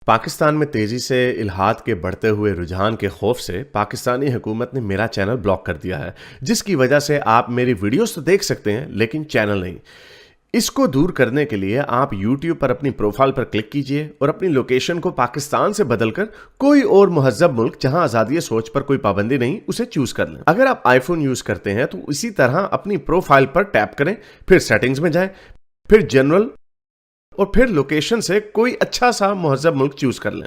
पाकिस्तान में तेजी से इल्हाद के बढ़ते हुए रुझान के खौफ से पाकिस्तानी हुकूमत ने मेरा चैनल ब्लॉक कर दिया है, जिसकी वजह से आप मेरी वीडियोस तो देख सकते हैं लेकिन चैनल नहीं। इसको दूर करने के लिए आप YouTube पर अपनी प्रोफाइल पर क्लिक कीजिए और अपनी लोकेशन को पाकिस्तान से बदलकर कोई और मुहज्जब मुल्क जहां आज़ादी सोच पर कोई पाबंदी नहीं उसे चूज कर लें। अगर आप आईफोन यूज करते हैं तो इसी तरह अपनी प्रोफाइल पर टैप करें, फिर सेटिंग्स में जाएं, फिर जनरल और फिर लोकेशन से कोई अच्छा सा मुहज्जब मुल्क चूज कर लें।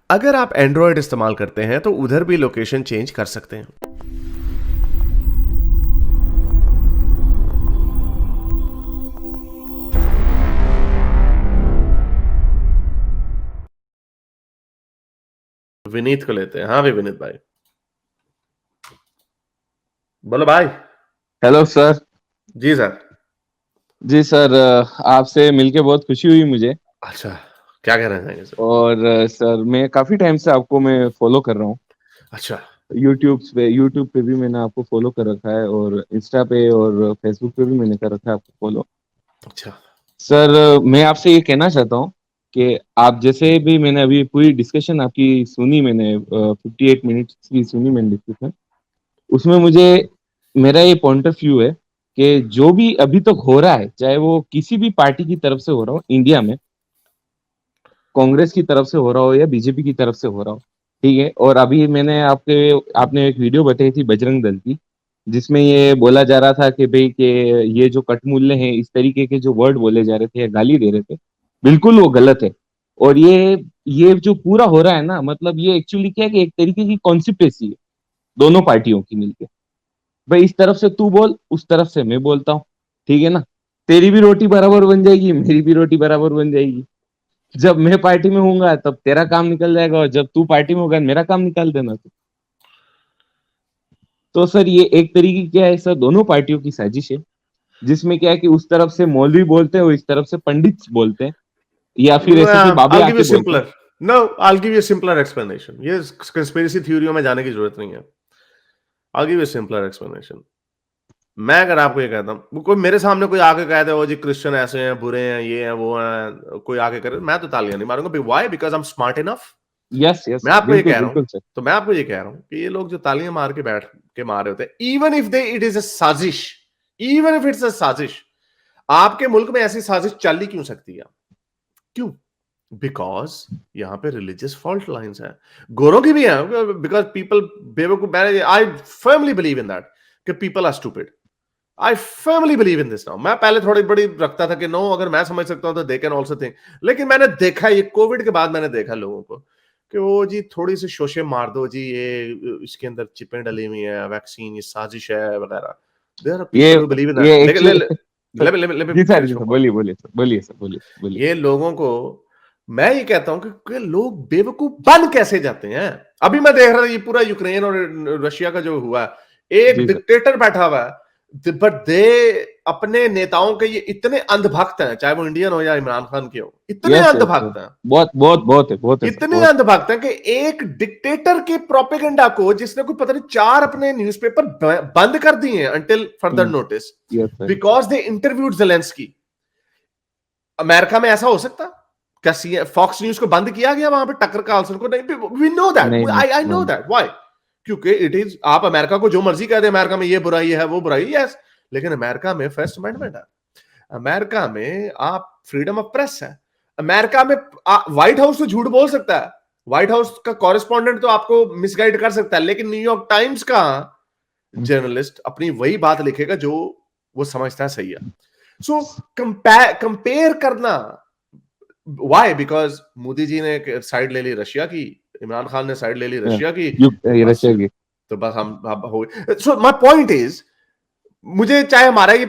अगर आप एंड्रॉयड इस्तेमाल करते हैं तो उधर भी लोकेशन चेंज कर सकते हैं। विनीत को लेते हैं। हाँ भाई विनीत भाई, बोलो भाई। Hello sir. जी सर। जी सर, आपसे मिलके बहुत खुशी हुई मुझे। अच्छा, क्या कहना चाहेंगे सर? और सर, मैं काफी टाइम से आपको मैं फॉलो कर रहा हूँ। अच्छा। यूट्यूब पे भी मैंने आपको फॉलो कर रखा है, और इंस्टा पे और फेसबुक पे भी मैंने कर रखा है आपको फॉलो। अच्छा। सर, मैं आपसे ये कहना चाहता हूँ कि आप जैसे भी, मैंने अभी पूरी डिस्कशन आपकी सुनी, मैंने 58 मिनट्स की सुनी मैंने डिस्कशन। उसमें मुझे, मेरा ये पॉइंट ऑफ व्यू है कि जो भी अभी तक हो रहा है, चाहे वो किसी भी पार्टी की तरफ से हो रहा हो इंडिया में, कांग्रेस की तरफ से हो रहा हो या बीजेपी की तरफ से हो रहा हो, ठीक है। और अभी आपने एक वीडियो बताई थी बजरंग दल की, जिसमें ये बोला जा रहा था कि भाई कि ये जो कटमूल्य हैं, इस तरीके के जो वर्ड बोले जा रहे थे या गाली दे रहे थे, बिल्कुल वो गलत है। और ये जो पूरा हो रहा है ना, मतलब ये एक्चुअली क्या है कि एक तरीके की कॉन्स्पिरेसी है दोनों पार्टियों की मिलकर। भाई, इस तरफ से तू बोल, उस तरफ से मैं बोलता हूँ, ठीक है ना। तेरी भी रोटी बराबर बन जाएगी, मेरी भी रोटी बराबर बन जाएगी। जब मैं पार्टी में होऊंगा तब तेरा काम निकल जाएगा, और जब तू पार्टी में होगा मेरा काम निकाल देना तू। तो सर, ये एक तरीके क्या है सर, दोनों पार्टियों की साजिश है, जिसमें क्या है कि उस तरफ से मौलवी बोलते हैं और इस तरफ से पंडित बोलते हैं, या फिर ऐसे कि बाबे I'll give you आके बोलते हैं। simpler. No, I'll give you a simpler explanation. ये कंस्पिरेसी थ्योरियों में जाने की जरूरत नहीं है। I'll give you a simpler explanation. मैं अगर आपको ये कहता हूँ, कोई मेरे सामने कोई आके कहता है वो जी क्रिश्चियन ऐसे हैं, बुरे हैं, ये हैं, वो हैं, कोई आके करे, मैं तो तालियां नहीं मारूंगा। Why? Because I am smart enough. Yes yes मैं सर, आपको ये बिल्कुल कह रहा हूं, बिल्कुल सर। तो मैं आपको ये कह रहा हूं कि ये लोग जो तालियां मार के बैठ के मार रहे होते हैं, even if they it is a साजिश, इवन इफ इट्स अ साजिश, आपके मुल्क में ऐसी साजिश चल ही क्यों सकती है? क्यों? बिकॉज यहां पे रिलीजियस फॉल्ट लाइंस है, गोरों की भी है। बिकॉज पीपल बेवकूफ, I firmly believe in that कि people are stupid. I firmly believe in this now. मैं पहले थोड़ी बड़ी रखता था कि नो, अगर मैं समझ सकता हूं तो दे कैन ऑल्सो थिंक। लेकिन मैंने देखा, ये कोविड के बाद मैंने देखा लोगों को कि वो जी थोड़ी सी शोशे मार दो जी, ये इसके अंदर चिपें डली हुई है, वैक्सीन ये साजिश है वगैरह। देयर आर ये people who believe in that. ये लेकिन ले एक्चुअली ले let me जी सर, finish जी my सर, point. बोलिए बोलिए सर, बोलिए सर, बोलिए बोलिए। ये लोगों को मैं ये कहता हूं कि लोग बेवकूफ बन कैसे जाते हैं। अभी मैं देख रहा था ये पूरा यूक्रेन और रशिया का जो हुआ, एक जी सर। डिक्टेटर बैठा हुआ है, बट दे अपने नेताओं के ये इतने अंधभक्त हैं, चाहे वो इंडियन हो या इमरान खान के हो, इतने यस यस सर, अंधभक्त हैं, बहुत बहुत बहुत है सर, इतने बहुत। अंधभक्त हैं कि एक डिक्टेटर के प्रोपेगेंडा को, जिसने कोई पता नहीं 4 अपने न्यूज़पेपर बंद कर दिए हैं until further notice, yes sir. Because they interviewed Zelensky. America में ऐसा हो सकता? क्या फॉक्स न्यूज को बंद किया गया वहां पे टकर कार्लसन को? नहीं। वी नो दैट, नहीं नहीं आई नो नहीं। दैट। व्हाई? क्योंकि इट इज, आप अमेरिका को जो मर्जी कह दे, अमेरिका में ये बुराई है वो बुराई, यस, लेकिन अमेरिका में फर्स्ट अमेंडमेंट है, अमेरिका में आप फ्रीडम ऑफ प्रेस है, अमेरिका में व्हाइट हाउस तो झूठ बोल सकता है, व्हाइट हाउस का कॉरेस्पॉन्डेंट तो आपको मिसगाइड कर सकता है, लेकिन न्यूयॉर्क टाइम्स का जर्नलिस्ट अपनी वही बात लिखेगा जो वो समझता है सही है। सो कंपेयर करना, वाई? बिकॉज मोदी जी ने साइड ले ली रशिया की, इमरान खान ने साइड ले ली रशिया की, बस। रशिया की। तो बस हम हो गए। सो माय पॉइंट इज, मुझे चाहे हमारा ये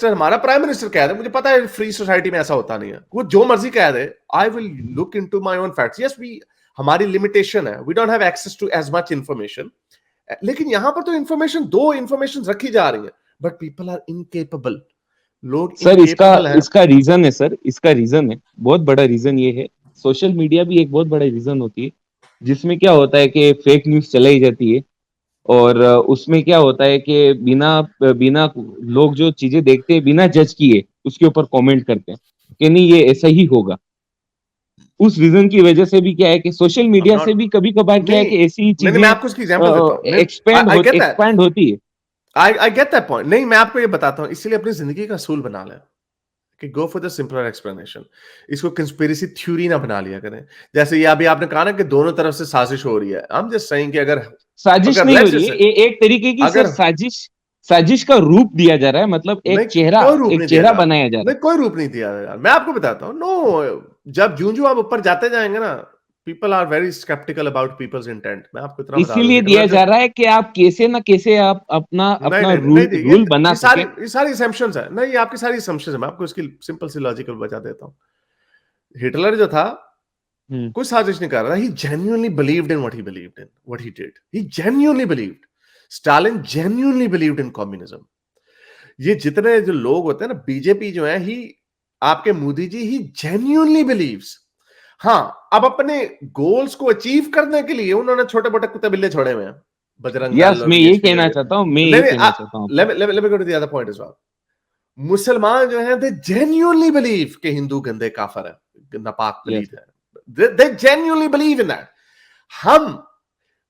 हमारा प्राइम मिनिस्टर कह दे, मुझे पता है फ्री सोसाइटी में ऐसा होता नहीं है, वो जो मर्जी कह दे, I will look into my own facts. Yes, we, हमारी लिमिटेशन है, we don't have access to as much information, लेकिन यहां पर तो इंफॉर्मेशन रखी जा रही है, बट पीपल आर इनकेपेबल। लोग सर, इसका इनकेपेबल है। इसका रीजन है सर, इसका रीजन है, बहुत बड़ा रीजन ये है। सोशल मीडिया भी एक बहुत बड़ा रीजन होती है, जिसमें क्या होता है कि फेक न्यूज चलाई जाती है। और उसमें क्या होता है कि बिना बिना लोग जो चीजें देखते हैं, बिना जज किए उसके ऊपर कमेंट करते हैं कि नहीं, ये ऐसा ही होगा। उस रीजन की वजह से भी क्या है कि सोशल I'm मीडिया not, से भी कभी कभार क्या है नहीं कि ऐसी नहीं नहीं, मैं आपको इसकी एग्जांपल देता हूं, नहीं, आई गेट दैट, एक्सपैंड होती है। I get that point. नहीं, मैं आपको ये बताता हूं, इसीलिए अपनी जिंदगी का असूल बना लें कि go for the simpler explanation. इसको कंस्पिरेसी थ्योरी ना बना लिया करें। जैसे ये अभी आपने कहा ना कि दोनों तरफ से साजिश हो रही है, आई एम जस्ट सेइंग कि अगर साजिश अगर नहीं हो लेट्स रही जस्ट है, से, एक तरीके की सर अगर साजिश, साजिश का रूप दिया जा रहा है, मतलब नहीं, कोई रूप एक नहीं दिया चेहरा जा रहा, बनाया जा रहा नहीं कोई रूप नहीं दिया यार, मैं आपको बताता हूँ। नो, जब जूं जूं आप ऊपर जाते जाएंगे ना, people are very sceptical about people's intent, मैं आपको इतना है। बता दूं, इसीलिए दिया हिटलर। जा रहा है कि आप कैसे ना कैसे आप अपना नहीं अपना नहीं नहीं रूल नहीं, रूल बना सके। ये सारी assumptions है, नहीं ये आपकी सारी assumptions है, मैं आपको इसकी सिंपल सी लॉजिकल बता देता हूँ। हिटलर जो था, हम्म। कोई साजिश नहीं कर रहा था, ही genuinely believed in what he believed in, what he did, he genuinely believed, Stalin genuinely believed in communism। ये जितने जो लोग होते हैं ना, बीजेपी जो है, ही आपके मोदी जी, ही genuinely believes। हाँ, अब अपने गोल्स को अचीव करने के लिए उन्होंने छोटे मोटे कुत्ते बिल्ले छोड़े हुए हैं, बजरंग दल यस, और मैं ये यही श्री कहना गंगा। चाहता हूँ, मैं नहीं यही नहीं, कहना चाहता हूँ आपको। let me go to the other point as well। मुसलमान जो हैं, दे genuinely believe कि हिंदू गंदे काफर है, नापाक यस। पलीद है, they genuinely believe in that। हम,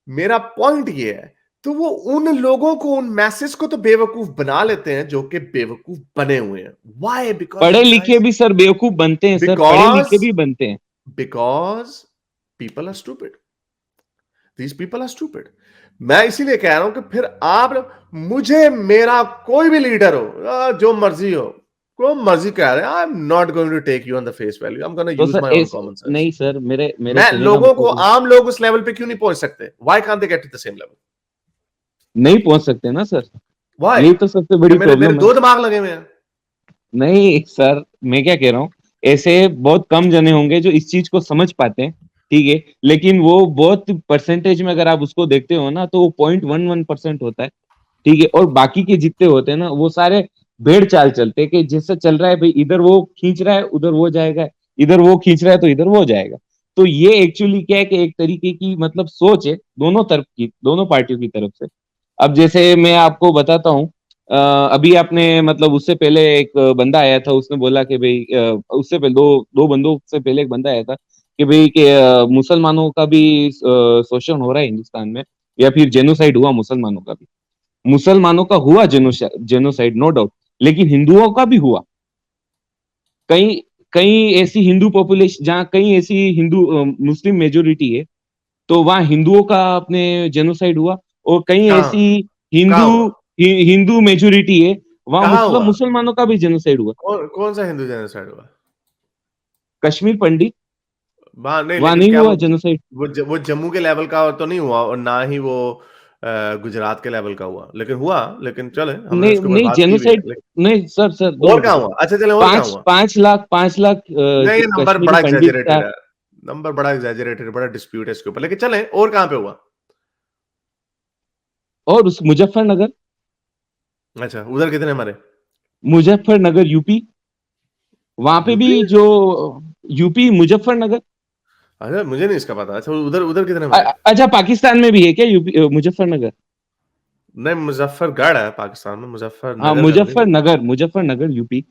मेरा पॉइंट ये है, तो वो उन लोगों को, उन मैसेज को तो बेवकूफ बना लेते हैं जो कि बेवकूफ बने हुए हैं। व्हाई? बिकॉज पढ़े यू लिखे गाइस, भी सर बेवकूफ बनते हैं सर, पढ़े बिकॉज लिखे भी बनते हैं। Because people are stupid, these people are stupid. मैं इसीलिए कह रहा हूं कि फिर आप, मुझे मेरा कोई भी लीडर हो, जो मर्जी हो, को मर्जी कह रहे हैं, I am not going to take you on the face value, I am gonna to use sir my own common sense. नहीं सर, मेरे मेरे मैं कहने का लोगों को, मतलब आम लोग उस लेवल पे क्यों नहीं पहुंच सकते? Why can't they get to the same level? नहीं पहुंच सकते ना सर, व्हाई? यही तो सबसे क्या बड़ी मेरे मेरे प्रॉब्लम है। दो दिमाग लगे हुए हैं? नहीं सर, मैं क्या कह रहा हूँ, ऐसे बहुत कम जने होंगे जो इस चीज को समझ पाते हैं, ठीक है, लेकिन वो बहुत परसेंटेज में अगर आप उसको देखते हो ना, तो वो 0.11% होता है, ठीक है, और बाकी के जितने होते हैं ना, वो सारे भेड़ चाल चलते हैं कि जैसे चल रहा है भाई, इधर वो खींच रहा है उधर वो जाएगा, इधर वो खींच रहा है तो इधर वो जाएगा। तो ये एक्चुअली क्या है कि एक तरीके की मतलब सोच है दोनों तरफ की, दोनों पार्टियों की तरफ से। अब जैसे मैं आपको बताता हूँ, अभी आपने मतलब उससे पहले एक बंदा आया था, उसने बोला कि भाई, उससे पहले दो दो बंदों से पहले एक बंदा आया था कि भाई कि मुसलमानों का भी शोषण हो रहा है हिंदुस्तान में, या फिर जेनोसाइड हुआ मुसलमानों का भी। मुसलमानों का हुआ जेनोसाइड, नो डाउट, लेकिन हिंदुओं का भी हुआ। कई कई ऐसी हिंदू पॉपुलेशन, जहाँ कई ऐसी हिंदू मुस्लिम मेजोरिटी है, तो वहाँ हिंदुओं का अपने जेनोसाइड हुआ। और कई कहाँ? ऐसी हिंदू कहाँ हुआ? हिंदू मेजोरिटी है, वहाँ कहाँ हुआ? मुसलमानों का भी जेनोसाइड हुआ। कौन सा हिंदू जेनोसाइड हुआ? कश्मीर पंडित, वहां नहीं, वहाँ लेकिन नहीं क्या हुआ जेनोसाइड? वो जम्मू के लेवल का तो नहीं हुआ, और ना ही वो गुजरात के लेवल का हुआ, लेकिन हुआ, लेकिन चले, हमने नहीं उसके ऊपर नहीं, बात की भी है, जेनोसाइड लेकिन नहीं सर, सर दो और मिनट कहाँ रुको। हुआ? अच्छा चले, और कहाँ पांच हुआ? पांच लाख नहीं, ये नंबर कश्मीरी बड़ा पंडित एग्जैजरेटेड का। है, नंबर बड़ा एग्जैजरेटेड, बड़ा डिस्प्यूट है इसके ऊपर, लेकिन चले, और कहाँ पे हुआ? और उस मुजफ्फरनगर, अच्छा, उधर कितने मरे? मुजफ्फरनगर यूपी, वहां पे भी यूपी? जो यूपी मुजफ्फरनगर। अच्छा, मुझे नहीं इसका पता। अच्छा, उधर उधर कितने मरे? अच्छा, पाकिस्तान में भी है क्या यूपी मुजफ्फरनगर? नहीं, मुजफ्फरगढ़ है पाकिस्तान में, हाँ, मुजफ्फरनगर का नहीं। मुजफ्फरनगर यूपी।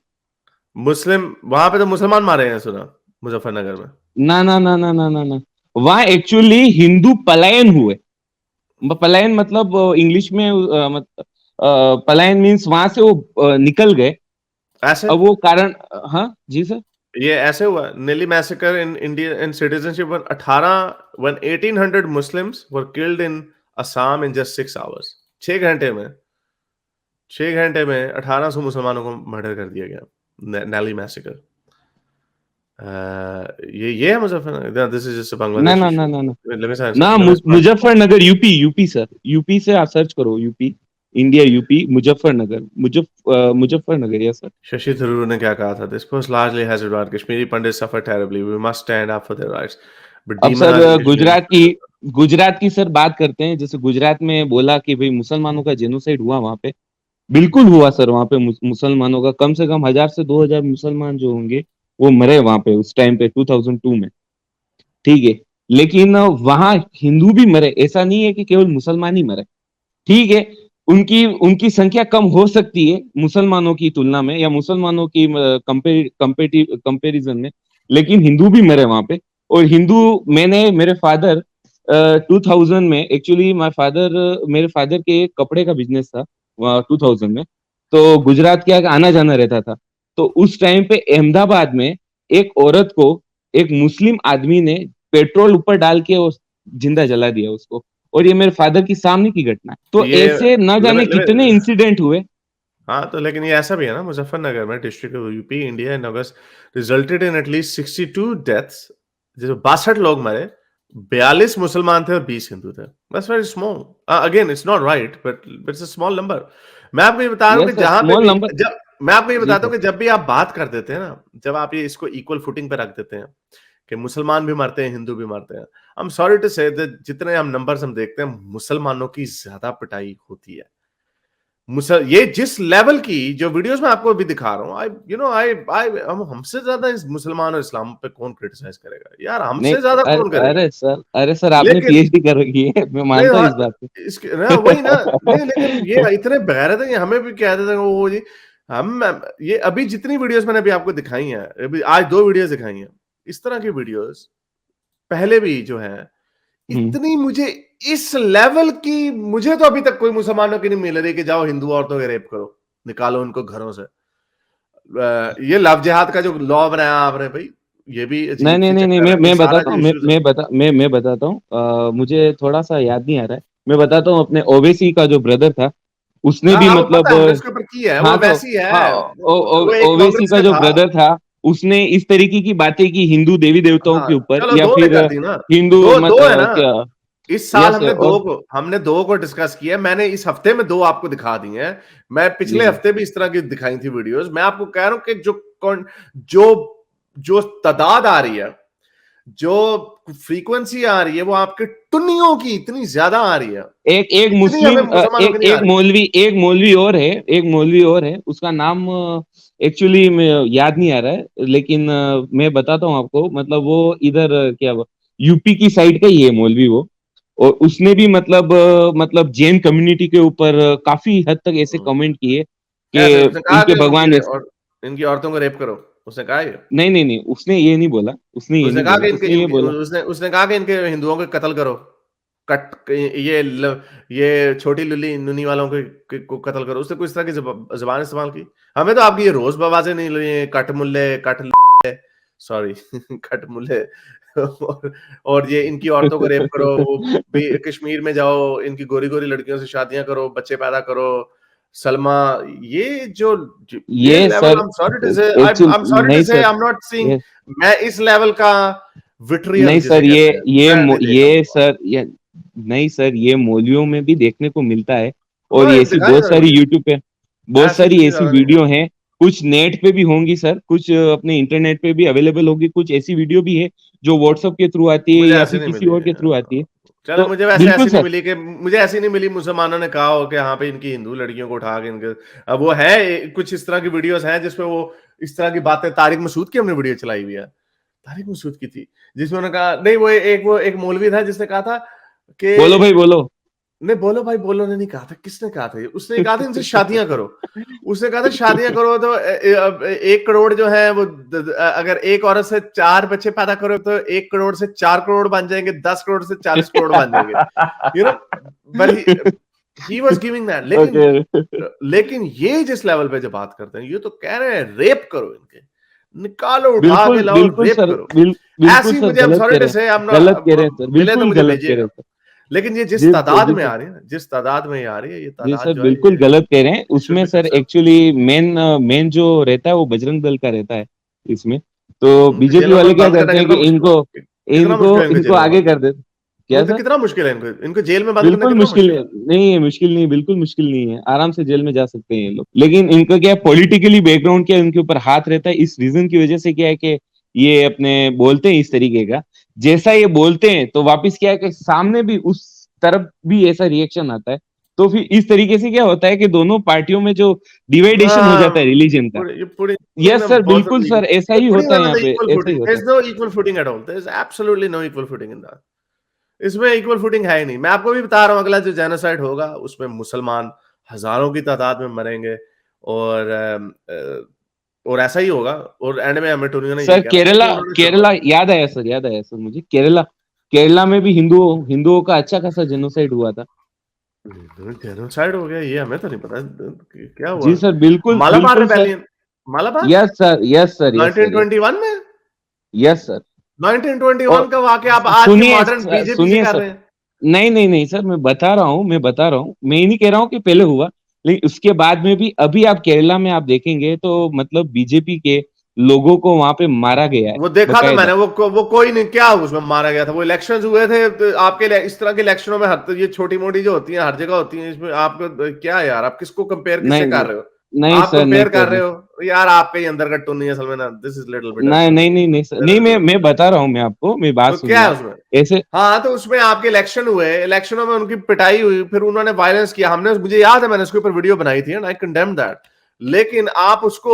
मुस्लिम वहां पे तो मुसलमान मारे हैं सुना, मुजफ्फरनगर में। ना ना ना ना ना ना ना, वहाँ एक्चुअली हिंदू पलायन हुए। पलायन मतलब इंग्लिश में पलायन मीन्स वहां से वो निकल गए। ऐसे? अब वो कारण, हाँ जी सर। ये ऐसे हुआ, Nellie massacre in India in citizenship, one 1800 Muslims were killed in Assam in just 6 hours. 6 घंटे में, 6 घंटे में 1800 मुसलमानों को मर्डर कर दिया गया, नेली मैसेकर। ये है Muzaffarnagar, this is just a ना बांग्लादेश ना ना इशू। ना ना ना, let me Muzaffarnagar UP, UP sir, UP से आप सर्च करो, UP, India UP, Muzaffarnagar, Muzaffarnagar, yes sir. Shashi Tharoor ने क्या कहा था? This post largely has regard Kashmiri Pandit suffer terribly, we must stand up for their rights, but अब सर डीमोनाइजेशन। गुजरात की सर बात करते हैं। जैसे गुजरात में बोला कि भाई मुसलमानों का जेनोसाइड हुआ वहां पे, बिल्कुल हुआ सर। वहां पे मुसलमानों का कम से कम 1000 से 2000 मुसलमान जो होंगे वो मरे वहां पे उस टाइम पे, 2002 में, ठीक है। लेकिन वहां हिंदू भी मरे, ऐसा नहीं है कि केवल मुसलमान ही मरे, ठीक है। उनकी उनकी संख्या कम हो सकती है मुसलमानों की तुलना में, या मुसलमानों की कंपेरिजन में, लेकिन हिंदू भी मरे वहां पे। और हिंदू मैंने मेरे फादर 2000 में एक्चुअली मेरे फादर के एक कपड़े का बिजनेस था 2000 में। तो गुजरात के आना जाना रहता था। तो उस टाइम पे अहमदाबाद में एक औरत को एक मुस्लिम आदमी ने पेट्रोल ऊपर डाल के वो जिंदा जला दिया उसको। और ये मेरे फादर की सामने की घटना है। तो ये ऐसे न जाने कितने इंसिडेंट हुए। हाँ, तो लेकिन ये ऐसा भी है ना, मुजफ्फरनगर में district of UP India in August resulted in at least 62 deaths, जो 62 लोग मरे, 42 मुसलमान थे और 20 हिंदू थे। That's very small. Again it's not right but it's a small number. मैं आपको ये बता रहा हूँ यस कि सर, जहां पे स्मॉल भी नंबर। जब मैं आपको ये जी बताता सर। हूँ कि जब भी आप बात कर देते हैं ना, जब आप ये इसको इक्वल फुटिंग पे रख देते हैं कि मुसलमान भी मरते हैं, हिंदू भी मरते हैं, I am sorry to say that जितने हम नंबर्स हम देखते हैं, मुसलमानों की ज्यादा पिटाई होती है। ये जिस लेवल की जो वीडियोस में आपको अभी दिखा रहा हूँ, आई यू नो आई हम हमसे ज्यादा इस मुसलमान और इस्लाम पे कौन क्रिटिसाइज करेगा यार, नहीं, हमसे ज्यादा कौन करेगा। अरे सर आपने लेकिन पीएचडी कर रखी है, मैं नहीं मानता हूँ हाँ, इस बात इसके ना वही ना, नहीं लेकिन ये इतने बगैरत है, हमें भी कह देते हैं वो जी। हम ये अभी जितनी वीडियोस मैंने अभी आपको दिखाई हैं, अभी आज 2 वीडियोस दिखाई हैं, इस तरह की वीडियोस पहले भी जो है, पे। इतनी मुझे इस लेवल की मुझे तो अभी तक कोई मुसलमानों की नहीं मिल रही कि जाओ हिंदू औरतों के रेप करो, निकालो उनको घरों से। ये लव जिहाद का जो लॉ बनाया आपने भाई, ये भी नहीं अजीब नहीं सी नहीं नहीं, चक्कर है, ये मैं सारा बताता जो हूँ, इश्यूज है। मैं बताता हूँ। मुझे थोड़ा सा याद नहीं आ रहा है। मैं बताता हूँ, अपने ओवैसी का जो ब्रदर था उसने हाँ भी हाँ, वो पता मतलब है, हमने उसके ऊपर की है, वो हाँ तो वैसी हाँ, है, वो एक ओवैसी कांग्रेस का का जो था। ब्रदर था उसने इस तरीके की बातें की हिंदू देवी देवताओं हाँ, के ऊपर, चलो या 2 ने फिर कर दी ना, हिंदू 2 है ना। क्या। इस साल यस, और हमने 2 को डिस्कस किया, मैंने इस हफ्ते में 2 आपको दिखा दी हैं। मैं जी पिछले सर। हफ्ते भी इस तरह की दिखाई थी वीडियोस। मैं आपको कह रहा हूं कि जो जो तादाद आ रही है, जो फ्रीक्वेंसी आ रही है, वो आपके टुन्नियों की इतनी ज्यादा आ रही है, एक एक इतनी हमें मुस्लिम मुसलमानों की नहीं आ रही। एक मौलवी और है, एक मौलवी और है, उसका नाम एक्चुअली में याद नहीं आ रहा है, लेकिन मैं बताता हूँ आपको। मतलब वो इधर यूपी की साइड का ही है मौलवी वो। और उसने भी मतलब जैन कम्युनिटी के ऊपर काफी हद तक ऐसे कमेंट किए कैसे कि उसने कहा उनके कि भगवान ऐसे। इनकी औरतों को रेप करो, उसने कहा ये? नहीं नहीं नहीं, उसने ये नहीं बोला, उसने ये उसने नहीं कहा बोला, कि उसने ये बोला। उसने कहा कि इनके हिंदुओं को कत्ल करो, कट ये छोटी लुल्ली नुनी वालों को कत्ल करो। उसने कुछ तरह की जबान इस्तेमाल की। हमें तो आपकी ये रोज बवाजें नहीं लगी, कट मुल्ले कट सॉरी कट मुल्ले और ये इनकी औरतों को रेप करो, वो भी कश्मीर में जाओ, इनकी गोरी गोरी लड़कियों से शादियां करो, बच्चे पैदा करो। सलमा, ये जो ये ये level, sir I am sorry to say, actual I am sorry to नहीं say, sir, I am not seeing, मैं इस लेवल का विट्रियल नहीं जिसे सर, कहते हैं, मैं नहीं देख रहा ये हूँ। सर ये नहीं सर, ये मौलियों में भी देखने को मिलता है। और हाँ, ये ये ऐसी दिखाए बहुत जा सारी रही है, यूट्यूब पे बहुत ऐसी सारी इतनी ऐसी ज्यादा नहीं है। वीडियो हैं। कुछ नेट पे भी होंगी सर, कुछ अपने इंटरनेट पे भी अवेलेबल होगी, कुछ ऐसी वीडियो भी है जो व्हाट्सएप के थ्रू आती है मुझे या ऐसी फिर नहीं किसी मिली। और के थ्रू आती है। चलो, तो मुझे वैसे बिल्कुल ऐसी नहीं सर। मिली कि मुझे ऐसी नहीं मिली मुसलमानों ने कहा हो कि हाँ पे इनकी हिंदू लड़कियों को उठा के इनके, अब वो है कुछ इस तरह की वीडियोस हैं जिसपे वो इस तरह की बातें, तारिक मसूद की हमने वीडियो चलाई हुई है, तारिक मसूद की थी, जिसमें उन्होंने कहा नहीं, वो एक मौलवी था जिसने कहा था कि बोलो भाई बोलो। नहीं, बोलो भाई बोलो ने नहीं कहा था, किसने कहा था ये? उसने कहा था इनसे शादियां करो। उसने कहा था शादियां करो तो 1 करोड़ जो है वो अगर एक औरत से 4 बच्चे पैदा करो तो 1 करोड़ से 4 करोड़ बन जाएंगे, 10 करोड़ से 40 करोड़ बन जाएंगे। You know, but he was giving that. लेकिन ओके। लेकिन ये जिस लेवल पे जो बात करते हैं, ये तो कह रहे हैं रेप करो इनके, निकालो उठा के बिल्कुल लाओ बिल्कुल रेप सर, करो। बिल्कुल ऐसी सर, मुझे, आई एम गलत सॉरी कह टू रहे हैं, से, आई एम गलत कह रहे हैं सर, मिले तो बिल्कुल मुझे गलत कह रहे भेजिएगा। हैं सर। लेकिन ये जिस जी तादाद जी में सर। आ रही है ना, जिस तादाद में ये आ रही है, ये जी तादाद सर, जो है, बिल्कुल गलत कह रहे हैं। ये शुड उसमें be sir concern. Actually main जो रहता है वो बजरंग दल का रहता है इसमें। तो बीजेपी जेलों वाले में क्या बंद करना करते हैं कितना कि मुश्किल इनको है, कितना इनको मुश्किल है इनको इनको जेलों में आगे बंद कर करना? देते। क्या तो सर? कितना मुश्किल है इनको जेल में बंद करना बिल्कुल कितना मुश्किल मुश्किल है, है? नहीं है, मुश्किल नहीं है, बिल्कुल मुश्किल नहीं है, आराम से जेल में जा सकते हैं ये लोग। लेकिन इनका क्या पॉलिटिकली बैकग्राउंड क्या है, उनके ऊपर हाथ रहता है, इस रीजन की वजह से क्या है कि ये अपने बोलते हैं इस तरीके का। जैसा ये बोलते हैं तो वापिस क्या है कि सामने भी उस तरफ भी ऐसा रिएक्शन आता है। तो फिर इस तरीके से क्या होता है कि दोनों पार्टियों में जो डिवाइडेशन हो जाता है रिलीजन का। you putting yes them sir, both on बिल्कुल the सर, ऐसा ही you're putting होता है them on यहाँ the पे, equal ऐसा ही footing. होता There's है। no equal footing at all. There's absolutely no equal footing in that. इसमें इक्वल फुटिंग है ही नहीं। मैं आपको भी बता रहा हूँ, अगला जो जेनोसाइड होगा उसमें मुसलमान हजारों की तादाद में मरेंगे, और और ऐसा ही होगा, और एंड में एमेटोनियो ने ये सर कहा केरला उन्होंने केरला याद आया सर मुझे, केरला में भी हिंदुओं का अच्छा खासा जेनोसाइड हुआ था। जेनोसाइड हो गया, ये हमें तो नहीं पता क्या हुआ। जी सर, बिल्कुल मालाबार बिल्कुल sir. Rebellion, Malabar yes sir, yes sir, yes sir, 1921 में, यस सर। 1921 का वाकया आप आज के सुनिए मॉडर्न बीजेपी से सुनिए कर सर, रहे हैं। नहीं नहीं नहीं सर, मैं बता रहा हूँ, मैं ही नहीं कह रहा हूँ कि पहले हुआ, लेकिन उसके बाद में भी अभी आप केरला में आप देखेंगे तो मतलब बीजेपी के लोगों को वहां पे मारा गया है वो देखा था बकायदा। मैंने, वो कोई नहीं, क्या उसमें मारा गया था, वो इलेक्शंस हुए थे तो आपके इस तरह के इलेक्शनों में हर ये छोटी मोटी जो होती हैं हर जगह होती हैं, इसमें आपको क्या है यार, आप किसको कंपेयर किससे नहीं कर रहे हो, नहीं आप सर, नहीं कंपेयर कर सर, रहे हो यार, आपका ही अंदर का टुन नहीं है असल में ना, दिस इज लिटिल बिट नहीं नहीं नहीं नहीं सर, नहीं, मैं बता रहा हूँ, मैं आपको, मेरी बात तो क्या सुनिए है आप उसमें। ऐसे। हाँ तो उसमें आपके इलेक्शन हुए, इलेक्शनों में उनकी पिटाई हुई, फिर उन्होंने वायलेंस किया, हमने मुझे याद है मैंने उसके ऊपर वीडियो बनाई थी एंड आई कंडेम दैट। लेकिन आप उसको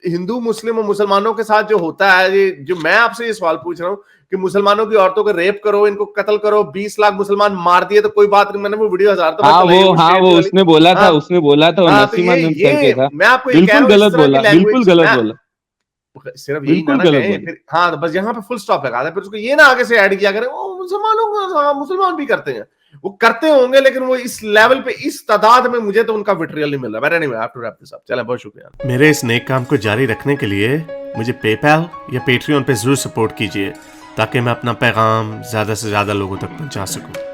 हिंदू मुस्लिम और मुसलमानों के साथ जो होता है, ये जो मैं आपसे ये सवाल पूछ रहा हूँ कि मुसलमानों की औरतों को रेप करो, इनको कत्ल करो, 20 लाख मुसलमान मार दिए तो कोई बात नहीं, मैंने वो वीडियो 1000 तो मैं चलाई है, वो हाँ शेर वो वाली। उसने बोला था, हाँ वो हाँ, तो नसीमानंद करके ये था। मैं आपको ये कह बिल्कुल रहा हूँ, इस गलत तरह की बोला, बिल्कुल लैंग्वेज गलत मैं बोला, सिर्फ यही ना बिल्कुल ना गलत कहें बोला। फिर, हाँ बस यहाँ पे फुल स्टॉप लगा दें, फिर उसको ये ना आगे से ऐड किया करें वो मुसलमानों को, हाँ, मुसलमान भी करते हैं, वो करते होंगे लेकिन वो इस लेवल पे इस तादाद में मुझे तो उनका विट्रियल नहीं मिल रहा। But anyway, I have to wrap this up. चलें, बहुत शुक्रिया। मेरे इस नेक काम को जारी रखने के लिए मुझे पेपैल या पेट्रियन पे जरूर सपोर्ट कीजिए ताकि मैं अपना पैगाम ज्यादा से ज्यादा लोगों तक पहुंचा सकूं।